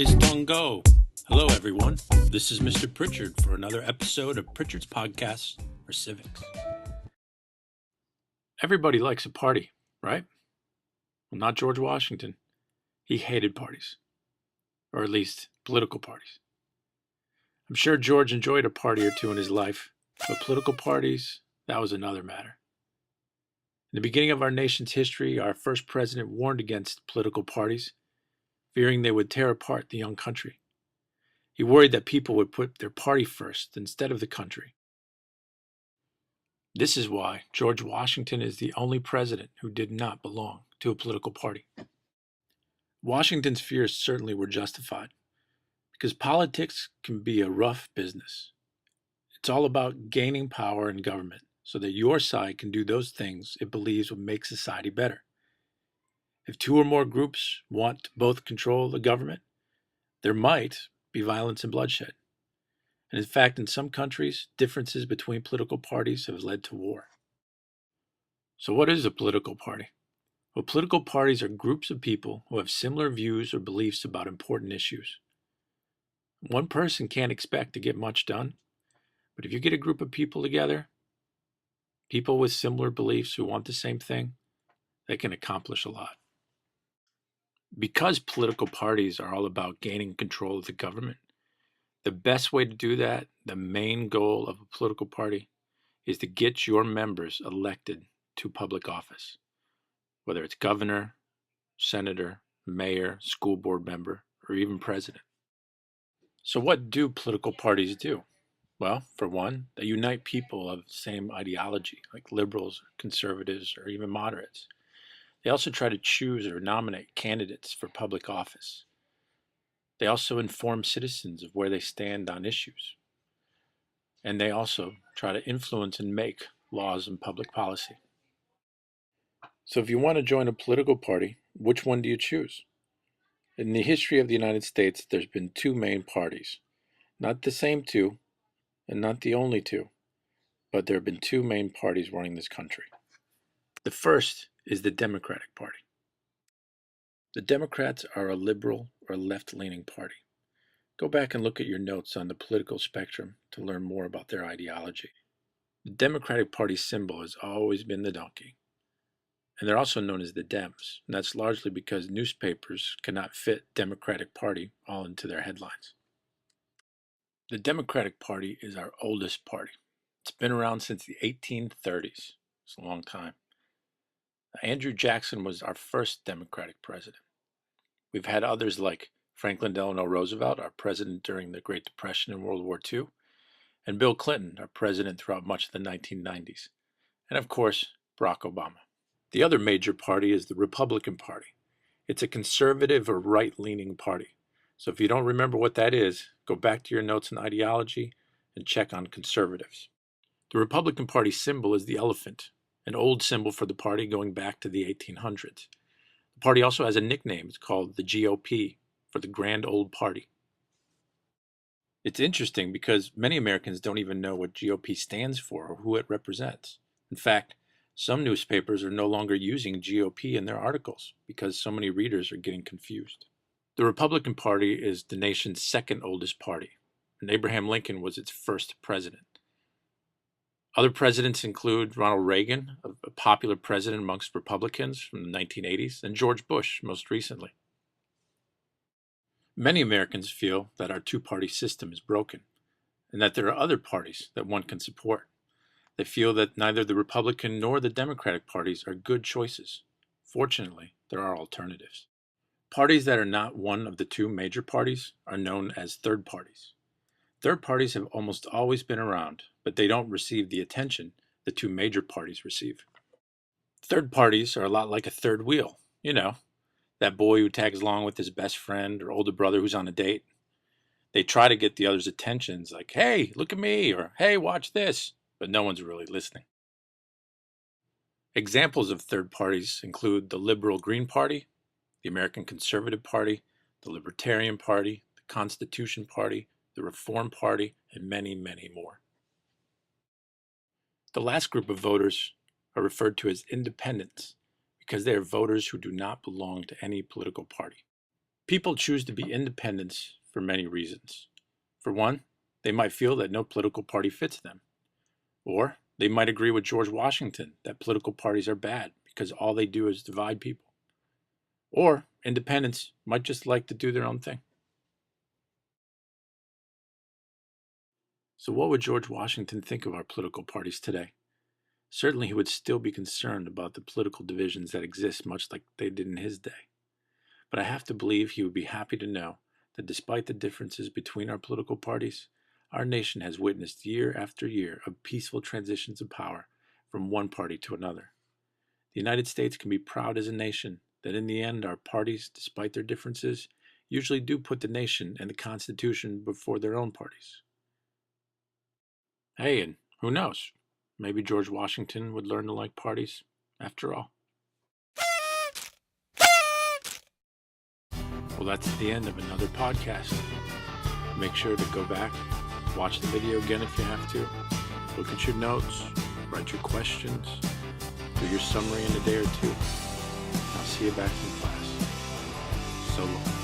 His tongue go. Hello, everyone. This is Mr. Pritchard for another episode of Pritchard's podcast for civics. Everybody likes a party, right? Well, not George Washington. He hated parties, or at least political parties. I'm sure George enjoyed a party or two in his life, but political parties, that was another matter. In the beginning of our nation's history, our first president warned against political parties, fearing they would tear apart the young country. He worried that people would put their party first instead of the country. This is why George Washington is the only president who did not belong to a political party. Washington's fears certainly were justified, because politics can be a rough business. It's all about gaining power in government so that your side can do those things it believes will make society better. If two or more groups want to both control the government, there might be violence and bloodshed. And in fact, in some countries, differences between political parties have led to war. So what is a political party? Well, political parties are groups of people who have similar views or beliefs about important issues. One person can't expect to get much done, but if you get a group of people together, people with similar beliefs who want the same thing, they can accomplish a lot. Because political parties are all about gaining control of the government, the best way to do that, the main goal of a political party, is to get your members elected to public office, whether it's governor, senator, mayor, school board member, or even president. So what do political parties do? Well, for one, they unite people of the same ideology, like liberals, conservatives, or even moderates. They also try to choose or nominate candidates for public office. They also inform citizens of where they stand on issues. And they also try to influence and make laws and public policy. So if you want to join a political party, which one do you choose? In the history of the United States, there's been two main parties. Not the same two, and not the only two, but there have been two main parties running this country. The first is the Democratic Party. The Democrats are a liberal or left-leaning party. Go back and look at your notes on the political spectrum to learn more about their ideology. The Democratic Party symbol has always been the donkey, and they're also known as the Dems, and that's largely because newspapers cannot fit Democratic Party all into their headlines. The Democratic Party is our oldest party. It's been around since the 1830s. It's a long time. Andrew Jackson was our first Democratic president. We've had others like Franklin Delano Roosevelt, our president during the Great Depression and World War II, and Bill Clinton, our president throughout much of the 1990s, and of course, Barack Obama. The other major party is the Republican Party. It's a conservative or right-leaning party. So if you don't remember what that is, go back to your notes on ideology and check on conservatives. The Republican Party symbol is the elephant, an old symbol for the party going back to the 1800s. The party also has a nickname. It's called the GOP, for the Grand Old Party. It's interesting because many Americans don't even know what GOP stands for or who it represents. In fact, some newspapers are no longer using GOP in their articles because so many readers are getting confused. The Republican Party is the nation's second oldest party, and Abraham Lincoln was its first president. Other presidents include Ronald Reagan, a popular president amongst Republicans from the 1980s, and George Bush most recently. Many Americans feel that our two-party system is broken, and that there are other parties that one can support. They feel that neither the Republican nor the Democratic parties are good choices. Fortunately, there are alternatives. Parties that are not one of the two major parties are known as third parties. Third parties have almost always been around, but they don't receive the attention the two major parties receive. Third parties are a lot like a third wheel, that boy who tags along with his best friend or older brother who's on a date. They try to get the other's attentions like, hey, look at me, or hey, watch this, but no one's really listening. Examples of third parties include the Liberal Green Party, the American Conservative Party, the Libertarian Party, the Constitution Party, the Reform Party, and many, many more. The last group of voters are referred to as independents because they are voters who do not belong to any political party. People choose to be independents for many reasons. For one, they might feel that no political party fits them. Or they might agree with George Washington that political parties are bad because all they do is divide people. Or independents might just like to do their own thing. So what would George Washington think of our political parties today? Certainly he would still be concerned about the political divisions that exist much like they did in his day. But I have to believe he would be happy to know that despite the differences between our political parties, our nation has witnessed year after year of peaceful transitions of power from one party to another. The United States can be proud as a nation that in the end our parties, despite their differences, usually do put the nation and the Constitution before their own parties. Hey, and who knows? Maybe George Washington would learn to like parties after all. Well, that's the end of another podcast. Make sure to go back, watch the video again if you have to, look at your notes, write your questions, do your summary in a day or two. I'll see you back in class. So long.